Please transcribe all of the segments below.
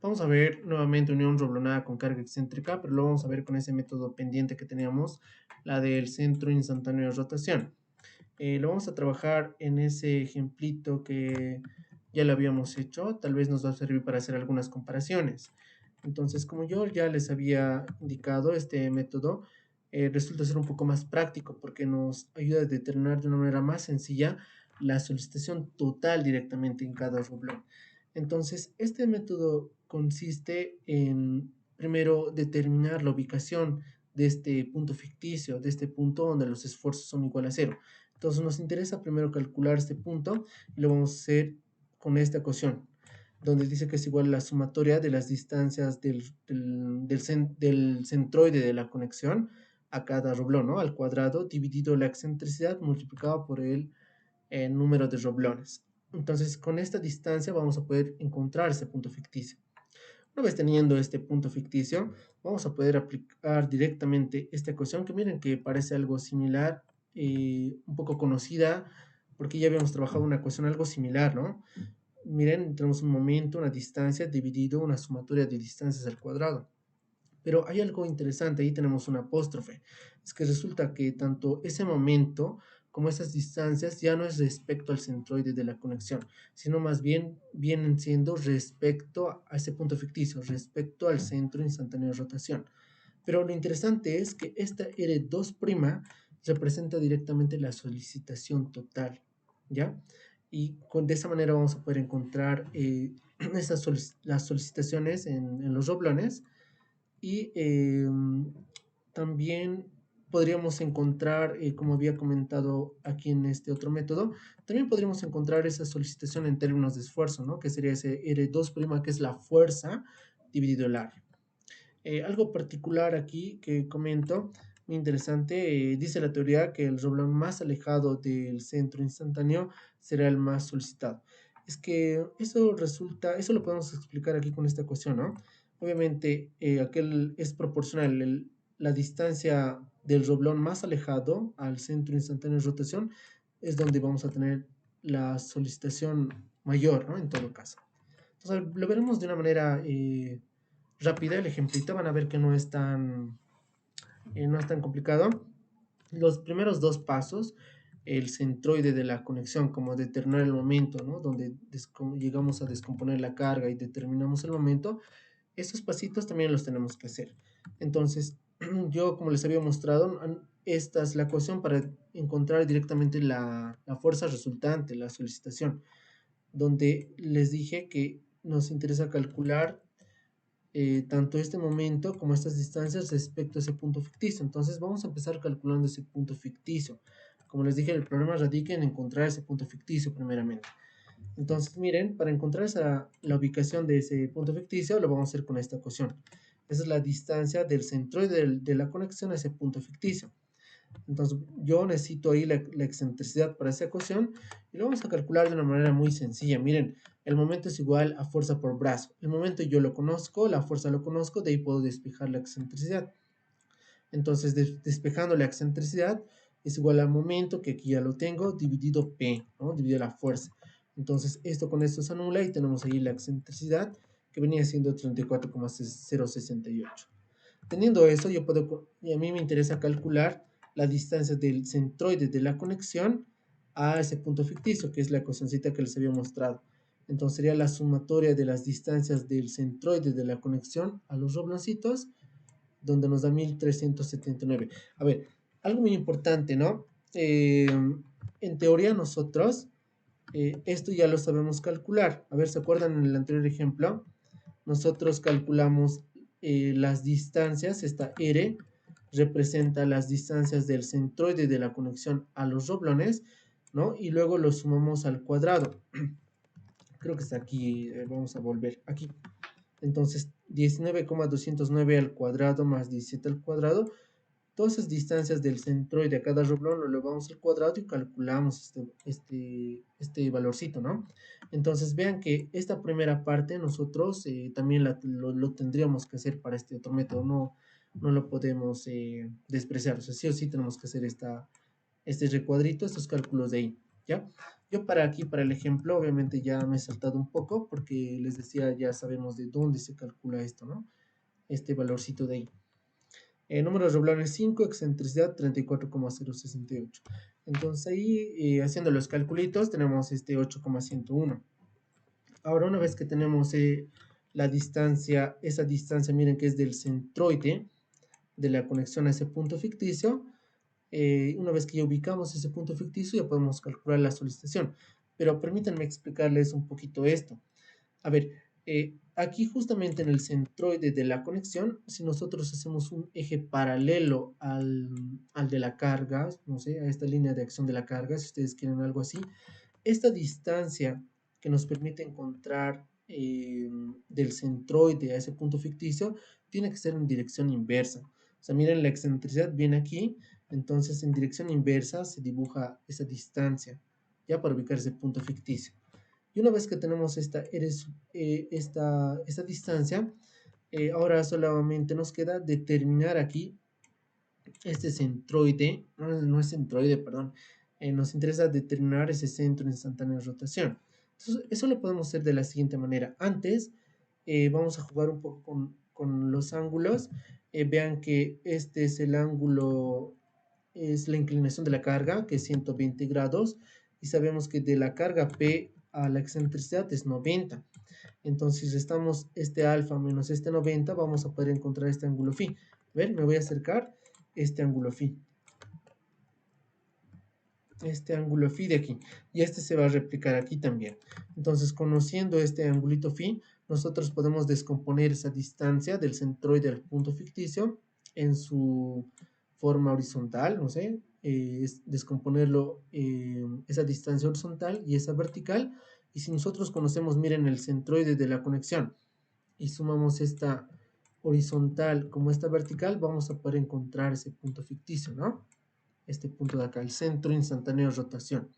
Vamos a ver nuevamente unión roblonada con carga excéntrica, pero lo vamos a ver con ese método pendiente que teníamos, la del centro instantáneo de rotación. Lo vamos a trabajar en ese ejemplito que ya lo habíamos hecho, tal vez nos va a servir para hacer algunas comparaciones. Entonces, como yo ya les había indicado, este método resulta ser un poco más práctico porque nos ayuda a determinar de una manera más sencilla la solicitación total directamente en cada roblón. Entonces, este método consiste en, primero, determinar la ubicación de este punto ficticio, de este punto donde los esfuerzos son igual a cero. Entonces, nos interesa primero calcular este punto y lo vamos a hacer con esta ecuación, donde dice que es igual a la sumatoria de las distancias del centroide de la conexión a cada roblón, ¿no? Al cuadrado, dividido la excentricidad multiplicado por el número de roblones. Entonces, con esta distancia vamos a poder encontrar ese punto ficticio. Una vez teniendo este punto ficticio, vamos a poder aplicar directamente esta ecuación que miren que parece algo similar, un poco conocida, porque ya habíamos trabajado una ecuación algo similar, ¿no? Miren, tenemos un momento, una distancia dividido una sumatoria de distancias al cuadrado. Pero hay algo interesante, ahí tenemos una apóstrofe. Es que resulta que tanto ese momento como esas distancias ya no es respecto al centroide de la conexión, sino más bien vienen siendo respecto a ese punto ficticio, respecto al centro instantáneo de rotación. Pero lo interesante es que esta R2' representa directamente la solicitación total, ¿ya? Y de esa manera vamos a poder encontrar las solicitaciones en los roblones y también podríamos encontrar, como había comentado aquí en este otro método, también podríamos encontrar esa solicitación en términos de esfuerzo, ¿no? Que sería ese R2', que es la fuerza dividido el área. Algo particular aquí que comento, muy interesante, dice la teoría que el roblón más alejado del centro instantáneo será el más solicitado. Es que eso resulta, eso lo podemos explicar aquí con esta cuestión, ¿no? Obviamente, aquel es proporcional, la distancia del roblón más alejado al centro instantáneo de rotación es donde vamos a tener la solicitación mayor, ¿no? En todo caso. Entonces, lo veremos de una manera rápida el ejemplito, van a ver que no es tan complicado. Los primeros dos pasos, el centroide de la conexión, como determinar el momento, ¿no? Donde llegamos a descomponer la carga y determinamos el momento, estos pasitos también los tenemos que hacer. Entonces, yo como les había mostrado, esta es la ecuación para encontrar directamente la fuerza resultante, la solicitación, donde les dije que nos interesa calcular tanto este momento como estas distancias respecto a ese punto ficticio. Entonces vamos a empezar calculando ese punto ficticio. Como les dije, el problema radica en encontrar ese punto ficticio primeramente. Entonces, miren, para encontrar la ubicación de ese punto ficticio, lo vamos a hacer con esta ecuación. Esa es la distancia del centro de la conexión a ese punto ficticio. Entonces, yo necesito ahí la excentricidad para esa ecuación y lo vamos a calcular de una manera muy sencilla. Miren, el momento es igual a fuerza por brazo. El momento yo lo conozco, la fuerza lo conozco, de ahí puedo despejar la excentricidad. Entonces, despejando la excentricidad es igual al momento, que aquí ya lo tengo, dividido P, ¿no? Dividido la fuerza. Entonces, esto con esto se anula y tenemos ahí la excentricidad, que venía siendo 34,068. Teniendo eso, y a mí me interesa calcular la distancia del centroide de la conexión a ese punto ficticio, que es la ecuacióncita que les había mostrado. Entonces sería la sumatoria de las distancias del centroide de la conexión a los robloncitos, donde nos da 1379. A ver, algo muy importante, ¿no? En teoría nosotros esto ya lo sabemos calcular. A ver, ¿se acuerdan en el anterior ejemplo? Nosotros calculamos las distancias, esta R representa las distancias del centroide de la conexión a los roblones, ¿no? Y luego lo sumamos al cuadrado. Creo que está aquí, vamos a volver aquí. Entonces, 19,209 al cuadrado más 17 al cuadrado. Todas esas distancias del centroide a cada roblón lo elevamos al cuadrado y calculamos este valorcito, ¿no? Entonces vean que esta primera parte nosotros también lo tendríamos que hacer para este otro método, no lo podemos despreciar, o sea, sí o sí tenemos que hacer este recuadrito, estos cálculos de ahí, ¿ya? Yo para aquí, para el ejemplo, obviamente ya me he saltado un poco porque les decía, ya sabemos de dónde se calcula esto, ¿no? Este valorcito de ahí. Número de reblones 5, excentricidad 34,068. Entonces ahí, haciendo los calculitos, tenemos este 8,101. Ahora, una vez que tenemos la distancia, esa distancia, miren que es del centroide de la conexión a ese punto ficticio, una vez que ya ubicamos ese punto ficticio, ya podemos calcular la solicitación. Pero permítanme explicarles un poquito esto. A ver, aquí justamente en el centroide de la conexión, si nosotros hacemos un eje paralelo al de la carga, no sé, a esta línea de acción de la carga, si ustedes quieren algo así, esta distancia que nos permite encontrar del centroide a ese punto ficticio tiene que ser en dirección inversa. O sea, miren, la excentricidad viene aquí, entonces en dirección inversa se dibuja esa distancia, ya para ubicar ese punto ficticio. Y una vez que tenemos esta distancia, ahora solamente nos queda determinar aquí este centroide, no es centroide, perdón, nos interesa determinar ese centro instantáneo de rotación. Entonces, eso lo podemos hacer de la siguiente manera. Antes, vamos a jugar un poco con los ángulos. Vean que este es el ángulo, es la inclinación de la carga, que es 120 grados, y sabemos que de la carga P a la excentricidad es 90. Entonces, si restamos este alfa menos este 90, vamos a poder encontrar este ángulo phi. Ver, me voy a acercar este ángulo phi. Este ángulo phi de aquí. Y este se va a replicar aquí también. Entonces, conociendo este angulito phi, nosotros podemos descomponer esa distancia del centroide al punto ficticio en su forma horizontal, no sé, es descomponerlo esa distancia horizontal y esa vertical. Y si nosotros conocemos, miren, el centroide de la conexión y sumamos esta horizontal como esta vertical, vamos a poder encontrar ese punto ficticio, ¿no? Este punto de acá, el centro instantáneo de rotación.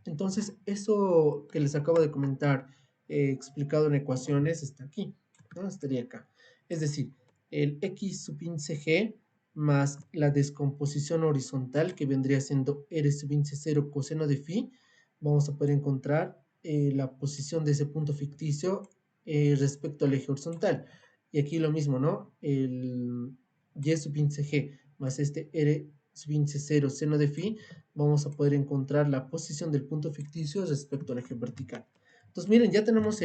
Entonces, eso que les acabo de comentar, explicado en ecuaciones, está aquí, ¿no? Estaría acá. Es decir, el x sub índice g más la descomposición horizontal, que vendría siendo r sub índice 0 coseno de phi, vamos a poder encontrar la posición de ese punto ficticio respecto al eje horizontal. Y aquí lo mismo, ¿no? El y sub índice g más este r sub índice 0 seno de phi, vamos a poder encontrar la posición del punto ficticio respecto al eje vertical. Entonces, miren, ya tenemos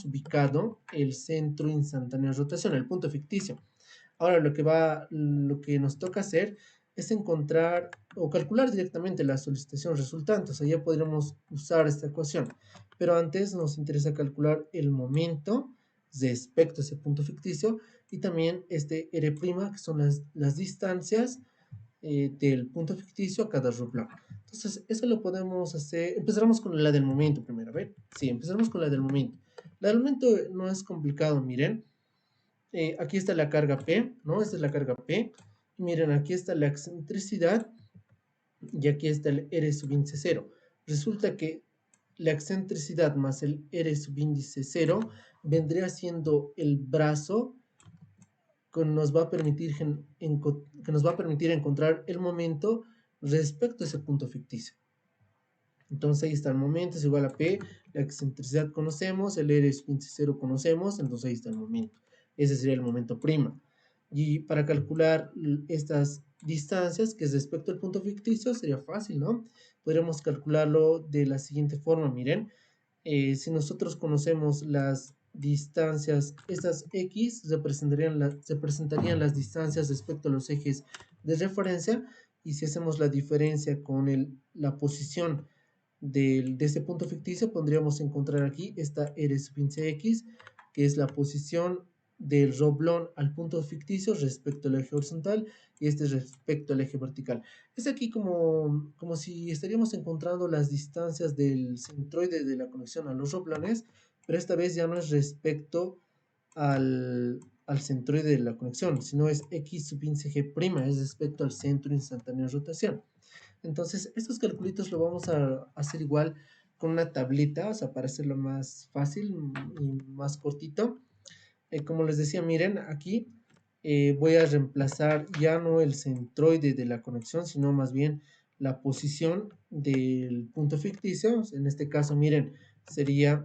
ubicado el centro instantáneo de rotación, el punto ficticio. Ahora lo que nos toca hacer es encontrar o calcular directamente la solicitación resultante. O sea, ya podríamos usar esta ecuación. Pero antes nos interesa calcular el momento respecto a ese punto ficticio y también este R', que son las distancias del punto ficticio a cada reblón. Entonces, eso lo podemos hacer. Empezaremos con la del momento primero, a ver. Sí, empezaremos con la del momento. La del momento no es complicado, miren. Aquí está la carga P, ¿no? Esta es la carga P. Y miren, aquí está la excentricidad y aquí está el R subíndice 0. Resulta que la excentricidad más el R subíndice 0 vendría siendo el brazo que nos va a permitir, que nos va a permitir encontrar el momento respecto a ese punto ficticio. Entonces ahí está el momento, es igual a P, la excentricidad conocemos, el R es 0 conocemos, entonces ahí está el momento. Ese sería el momento prima. Y para calcular estas distancias, que es respecto al punto ficticio, sería fácil, ¿no? Podríamos calcularlo de la siguiente forma, miren. Si nosotros conocemos las distancias, estas X representarían las distancias respecto a los ejes de referencia, y si hacemos la diferencia con la posición de ese punto ficticio, podríamos encontrar aquí esta R sub índice X, que es la posición del roblón al punto ficticio respecto al eje horizontal y este respecto al eje vertical. Es aquí como si estaríamos encontrando las distancias del centroide de la conexión a los roblones, pero esta vez ya no es respecto al centroide de la conexión, sino es X sub índice G', es respecto al centro instantáneo de rotación. Entonces, estos calculitos lo vamos a hacer igual con una tablita, o sea, para hacerlo más fácil y más cortito. Como les decía, miren, aquí voy a reemplazar ya no el centroide de la conexión, sino más bien la posición del punto ficticio. En este caso, miren, sería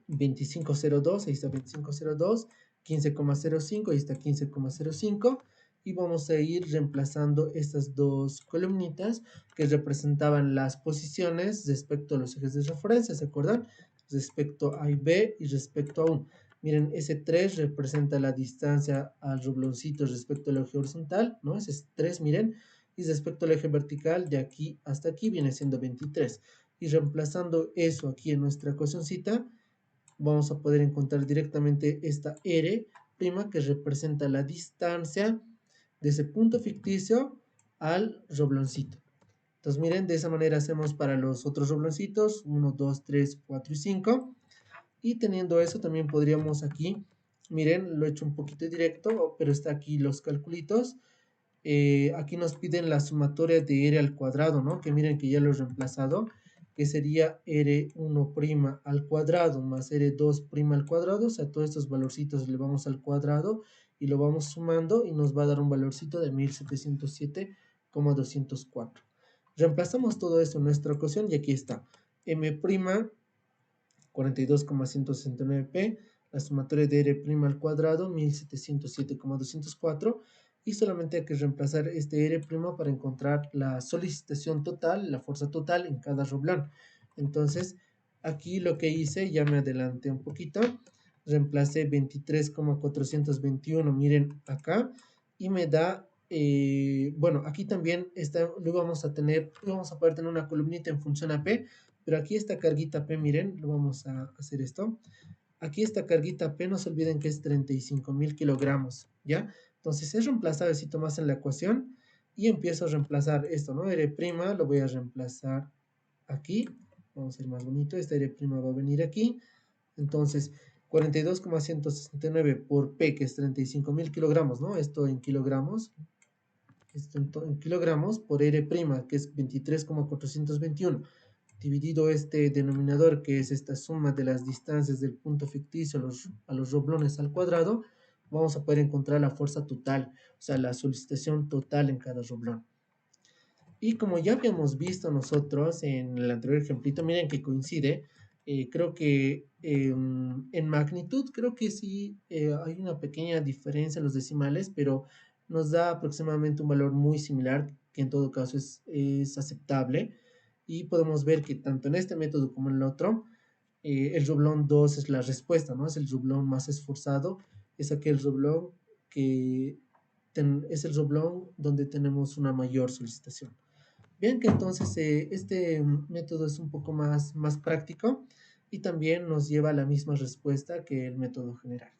2502, ahí está 2502, 15,05, ahí está 15,05, y vamos a ir reemplazando estas dos columnitas que representaban las posiciones respecto a los ejes de referencia, ¿se acuerdan? Respecto a y B y respecto a 1. Miren, ese 3 representa la distancia al robloncito respecto al eje horizontal, ¿no? Ese es 3, miren, y respecto al eje vertical, de aquí hasta aquí viene siendo 23. Y reemplazando eso aquí en nuestra ecuacioncita, vamos a poder encontrar directamente esta R' que representa la distancia de ese punto ficticio al robloncito. Entonces miren, de esa manera hacemos para los otros robloncitos, 1, 2, 3, 4 y 5. Y teniendo eso también podríamos aquí, miren, lo he hecho un poquito directo, pero está aquí los calculitos. Aquí nos piden la sumatoria de R al cuadrado, ¿no? Que miren que ya lo he reemplazado, que sería R1' al cuadrado más R2' al cuadrado, o sea, todos estos valorcitos le vamos al cuadrado y lo vamos sumando y nos va a dar un valorcito de 1707,204. Reemplazamos todo esto en nuestra ecuación y aquí está, M', 42,169p, la sumatoria de R' al cuadrado, 1707,204, y solamente hay que reemplazar este R' para encontrar la solicitación total, la fuerza total en cada roblón. Entonces, aquí lo que hice, ya me adelanté un poquito, reemplacé 23,421, miren acá, y me da, bueno, aquí también está, lo vamos a tener, vamos a poder tener una columnita en función a P, pero aquí esta carguita P, miren, lo vamos a hacer esto. Aquí esta carguita P, no se olviden que es 35.000 kilogramos, ¿ya? Entonces es reemplazable si tomas en la ecuación y empiezo a reemplazar esto, ¿no? R' lo voy a reemplazar aquí. Vamos a ir más bonito. Esta R' va a venir aquí. Entonces, 42,169 por P, que es 35.000 kilogramos, ¿no? Esto en kilogramos. Esto en kilogramos por R', que es 23,421 dividido este denominador, que es esta suma de las distancias del punto ficticio a los roblones al cuadrado, vamos a poder encontrar la fuerza total, o sea, la solicitación total en cada roblón. Y como ya habíamos visto nosotros en el anterior ejemplito, miren que coincide, creo que en magnitud, creo que sí hay una pequeña diferencia en los decimales, pero nos da aproximadamente un valor muy similar, que en todo caso es aceptable. Y podemos ver que tanto en este método como en el otro, el roblón 2 es la respuesta, ¿no? Es el roblón más esforzado, es aquel roblón que es el roblón donde tenemos una mayor solicitación. Bien que entonces este método es un poco más práctico y también nos lleva a la misma respuesta que el método general.